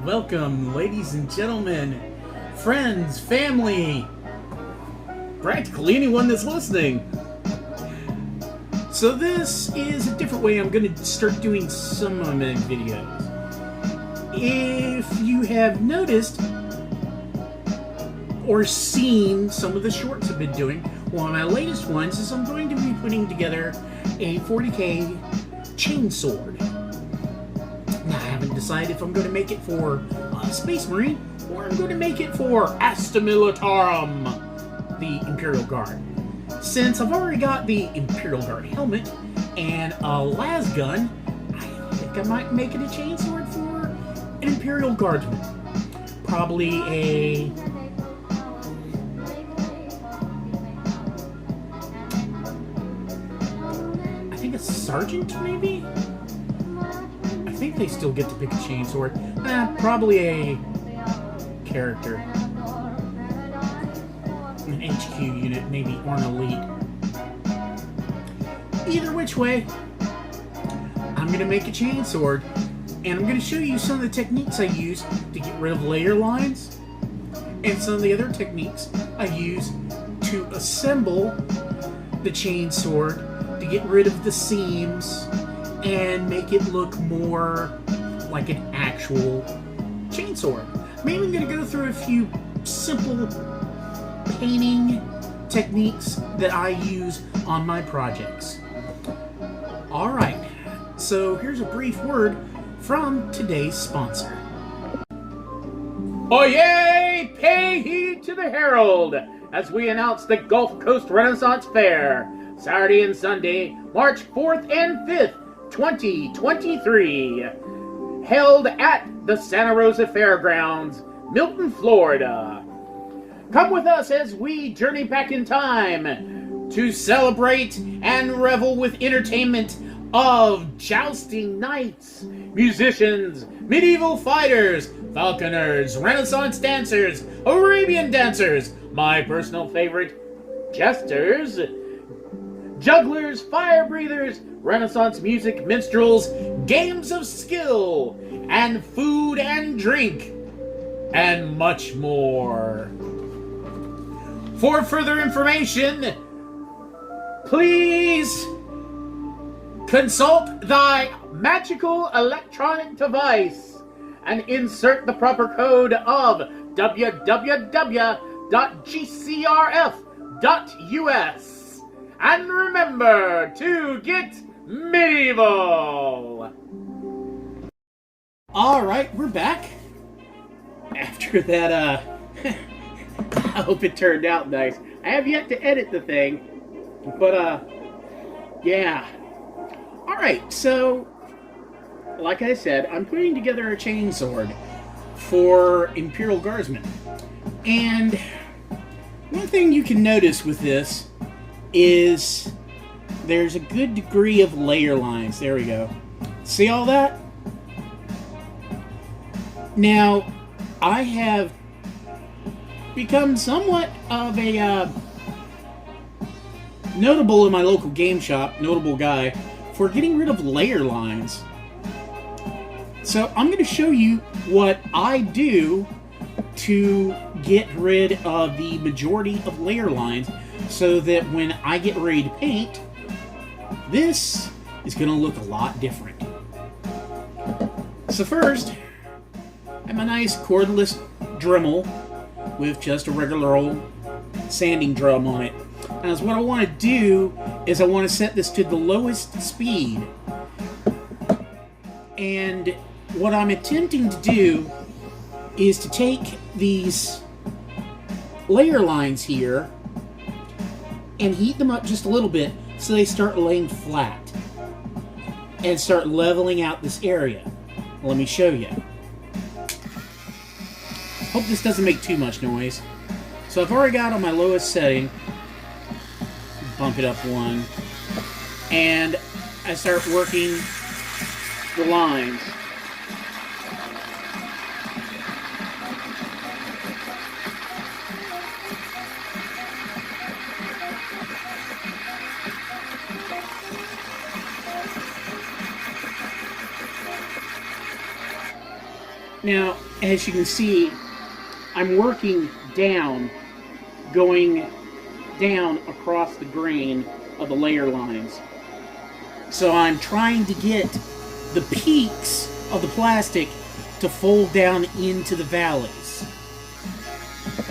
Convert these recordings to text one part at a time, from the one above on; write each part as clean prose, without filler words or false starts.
welcome, ladies and gentlemen, friends, family, practically anyone that's listening. So this is a different way I'm going to start doing some of my videos. If you have noticed or seen some of the shorts I've been doing, one of my latest ones is I'm going to be putting together a 40k chainsword. Now, I haven't decided if I'm going to make it for Space Marine or I'm going to make it for Asta Militarum, the Imperial Guard. Since I've already got the Imperial Guard helmet and a las gun, I think I might make it a chainsword for an Imperial Guardsman. Probably a... I think a sergeant, maybe? I think they still get to pick a chainsword. Probably a character. An HQ unit, maybe, or an elite. Either which way, I'm going to make a chainsword, and I'm going to show you some of the techniques I use to get rid of layer lines, and some of the other techniques I use to assemble the chainsword to get rid of the seams and make it look more like an actual chainsword. I'm even going to go through a few simple painting techniques that I use on my projects. Alright, so here's a brief word from today's sponsor. Oyez! Pay heed to the herald as we announce the Gulf Coast Renaissance Fair, Saturday and Sunday, March 4th and 5th, 2023, held at the Santa Rosa Fairgrounds, Milton, Florida. Come with us as we journey back in time to celebrate and revel with entertainment of jousting knights, musicians, medieval fighters, falconers, Renaissance dancers, Arabian dancers, my personal favorite, jesters, jugglers, fire breathers, Renaissance music, minstrels, games of skill, and food and drink, and much more. For further information, please consult thy magical electronic device and insert the proper code of www.gcrf.us. And remember to get medieval! Alright, we're back. After that, I hope it turned out nice. I have yet to edit the thing, but, yeah. Alright, so, like I said, I'm putting together a chainsword for Imperial Guardsmen. And one thing you can notice with this is there's a good degree of layer lines. There we go. See all that? Now, I have become somewhat of a notable in my local game shop, notable guy, for getting rid of layer lines. So I'm going to show you what I do to get rid of the majority of layer lines so that when I get ready to paint, this is going to look a lot different. So first, I have a nice cordless Dremel with just a regular old sanding drum on it. Now, what I want to do is I want to set this to the lowest speed. And what I'm attempting to do is to take these layer lines here and heat them up just a little bit so they start laying flat and start leveling out this area. Let me show you. Hope this doesn't make too much noise. So I've already got on my lowest setting. Bump it up one. And I start working the lines. Now, as you can see, I'm working down, going down across the grain of the layer lines. So I'm trying to get the peaks of the plastic to fold down into the valleys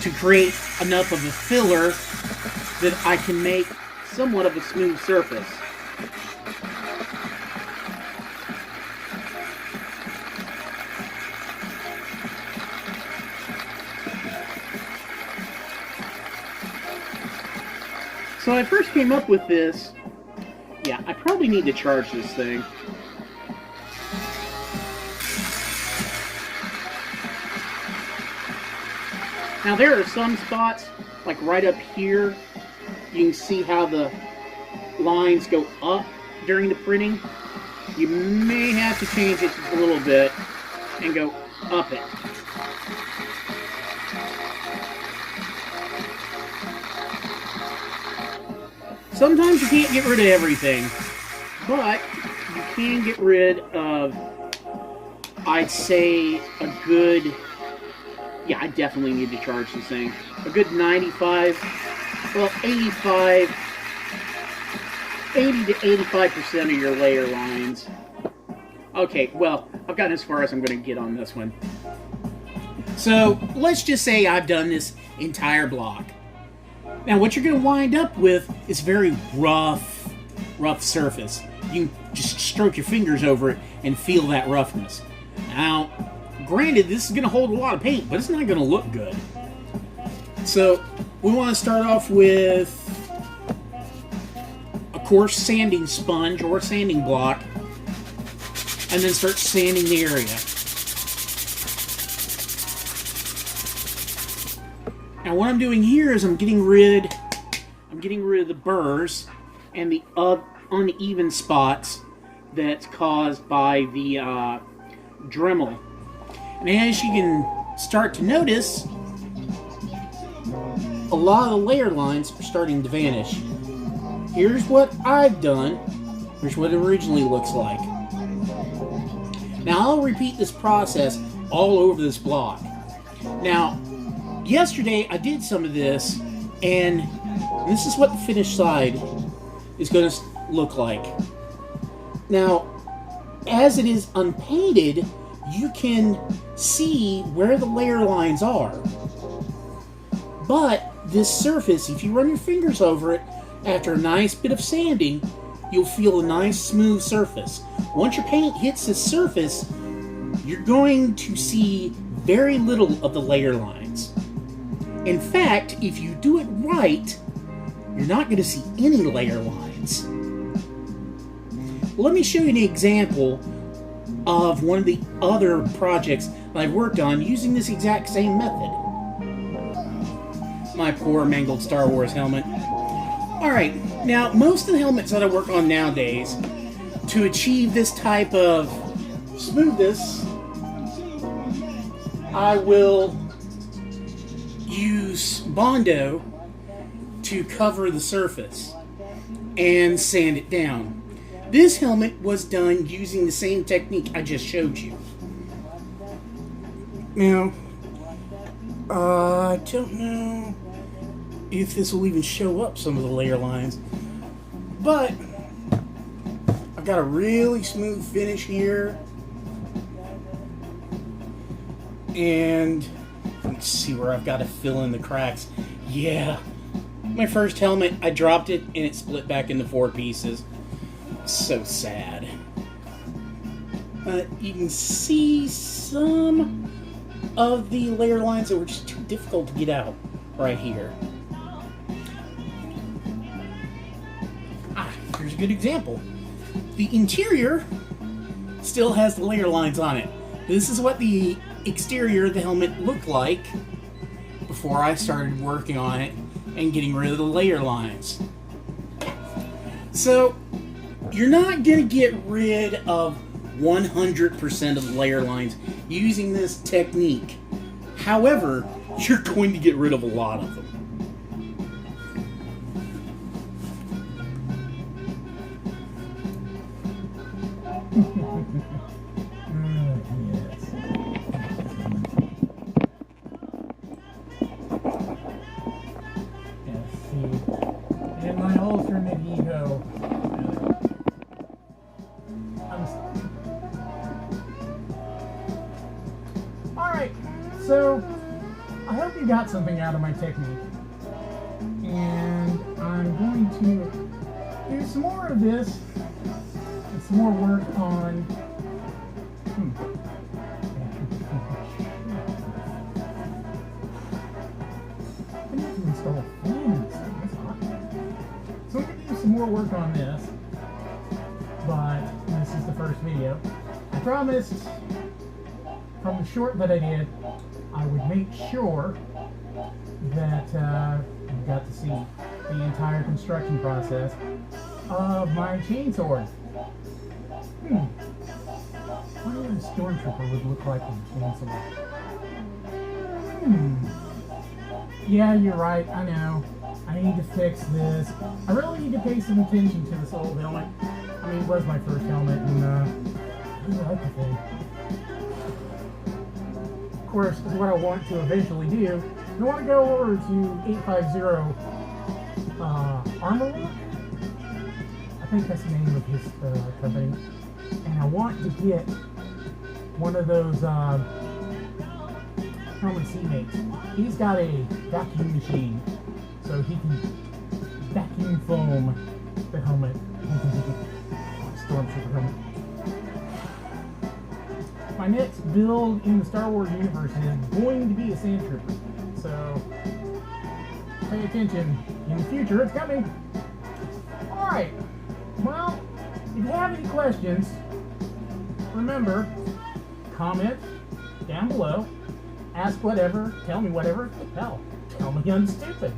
to create enough of a filler that I can make somewhat of a smooth surface. So I first came up with this. Yeah, I probably need to charge this thing. Now there are some spots, like right up here, you can see how the lines go up during the printing. You may have to change it a little bit and go up it. Sometimes you can't get rid of everything, but you can get rid of, I'd say, a good, yeah, I definitely need to charge this thing, a good 95, well, 80 to 85% of your layer lines. Okay, well, I've gotten as far as I'm going to get on this one. So, let's just say I've done this entire block. Now, what you're going to wind up with is very rough surface. You can just stroke your fingers over it and feel that roughness. Now, granted, this is going to hold a lot of paint, but it's not going to look good. So, we want to start off with a coarse sanding sponge or sanding block, and then start sanding the area. Now what I'm doing here is I'm getting rid of the burrs and the uneven spots that's caused by the Dremel. And as you can start to notice, a lot of the layer lines are starting to vanish. Here's what I've done. Here's what it originally looks like. Now I'll repeat this process all over this block. Now, yesterday I did some of this, and this is what the finished side is going to look like. Now, as it is unpainted, you can see where the layer lines are. But this surface, if you run your fingers over it after a nice bit of sanding, you'll feel a nice smooth surface. Once your paint hits this surface, you're going to see very little of the layer lines. In fact, if you do it right, you're not going to see any layer lines. Let me show you an example of one of the other projects that I've worked on using this exact same method. My poor mangled Star Wars helmet. Alright, now most of the helmets that I work on nowadays, to achieve this type of smoothness, I will use Bondo to cover the surface and sand it down. This helmet was done using the same technique I just showed you. Now, I don't know if this will even show up some of the layer lines, but I've got a really smooth finish here, and let's see where I've got to fill in the cracks. Yeah, my first helmet, I dropped it and it split back into 4 pieces. So sad. But you can see some of the layer lines that were just too difficult to get out right here. Here's a good example. The interior still has the layer lines on it. This is what the exterior of the helmet looked like before I started working on it and getting rid of the layer lines. So, you're not going to get rid of 100% of the layer lines using this technique. However, you're going to get rid of a lot of them. speed in my alternate ego. Alright, so I hope you got something out of my technique. And I'm going to do some more of this and some more work on I need to install a fan in this thing. That's hot. So I'm going to do some more work on this, but this is the first video. I promised from the short that I did, I would make sure that you got to see the entire construction process of my chainsword. I wonder what a stormtrooper would look like with a chainsaw. Yeah, you're right, I know. I need to fix this. I really need to pay some attention to this old helmet. I mean, it was my first helmet, and I really like the thing. Of course, is what I want to eventually do. I want to go over to 850 Armor Work. I think that's the name of his company. And I want to get one of those helmets he makes. He's got a vacuum machine, so he can vacuum foam the helmet. Stormtrooper helmet. My next build in the Star Wars universe is going to be a sand trooper, so pay attention. In the future, it's coming. Alright, well, if you have any questions, remember, comment down below, ask whatever, tell me whatever, hell, tell me I'm stupid.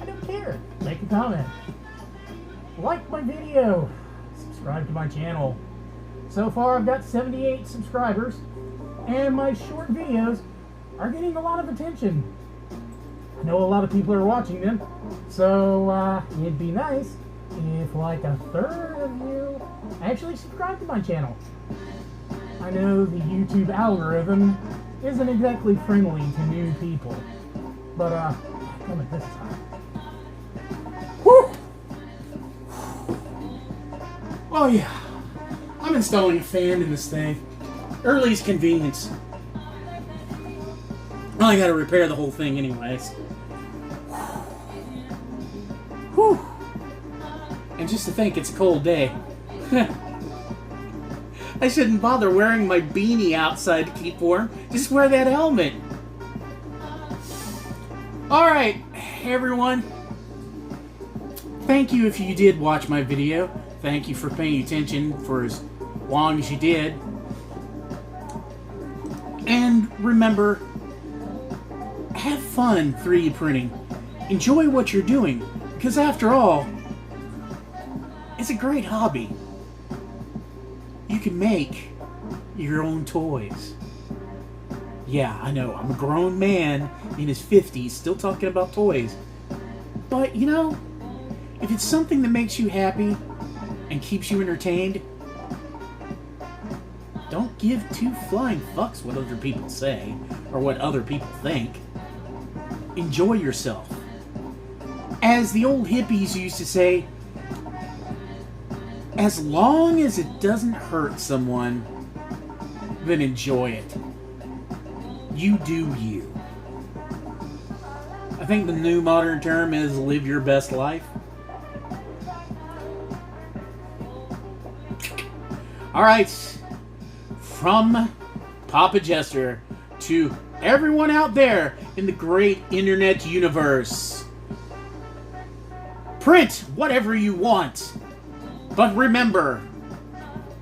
I don't care. Make a comment. Like my video. Subscribe to my channel. So far I've got 78 subscribers, and my short videos are getting a lot of attention. I know a lot of people are watching them, so it'd be nice if like a third of you actually subscribe to my channel. I know the YouTube algorithm isn't exactly friendly to new people, but damn it, this is hot. Whew! Oh yeah, I'm installing a fan in this thing. Early's convenience. Well, I gotta repair the whole thing anyways. Whew! And just to think, it's a cold day. I shouldn't bother wearing my beanie outside to keep warm. Just wear that helmet. Alright, everyone. Thank you if you did watch my video. Thank you for paying attention for as long as you did. And remember, have fun 3D printing. Enjoy what you're doing, because after all, it's a great hobby. You can make your own toys. Yeah, I know, I'm a grown man in his 50s still talking about toys. But, you know, if it's something that makes you happy and keeps you entertained, don't give two flying fucks what other people say or what other people think. Enjoy yourself. As the old hippies used to say, as long as it doesn't hurt someone, then enjoy it. You do you. I think the new modern term is live your best life. Alright, from Papa Jester to everyone out there in the great internet universe. Print whatever you want. But remember,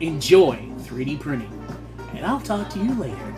enjoy 3D printing. And I'll talk to you later.